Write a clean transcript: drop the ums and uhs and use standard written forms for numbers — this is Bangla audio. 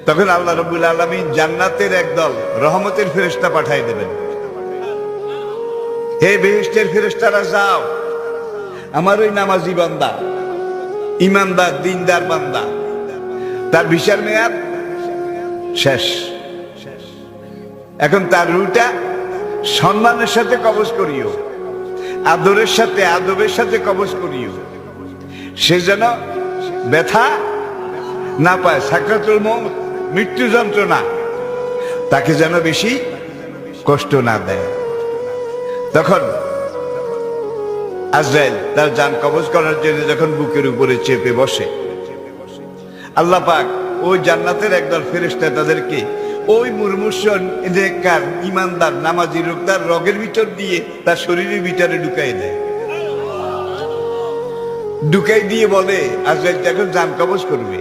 তখন আল্লাহ রাব্বুল আলামিন জান্নাতের একদল রহমতের ফেরেশতা পাঠিয়ে দেবেন। হে বেহেশতের ফেরেশতারা যাও, আমার ওই নামাজি বান্দা, ইমানদার, দিনদার বান্দা, তার বিচার মেয়াদ শেষ। এখন তার রুটা সম্মানের সাথে কবজ করিও, আদরের সাথে, আদবের সাথে কবজ করিও, সে যেন ব্যথা না পায়, সাকরাতুল মউত, মৃত্যু যন্ত্রণা তাকে যেন বেশি কষ্ট না দেয়। তখন আজরাইল তার জান কবজ করার জন্য যখন বুকের উপরে চেপে বসে, আল্লাহ পাক ওই জান্নাতের একদল ফেরেশতা তাদেরকে ওই মুরমুষণ নেককার ইমানদার নামাজি লোক তার রগের ভিতর দিয়ে তার শরীরের ভিতরে ঢুকাই দেয়। ঢুকাই দিয়ে বলে আজরাইল এখন জান কবজ করবে।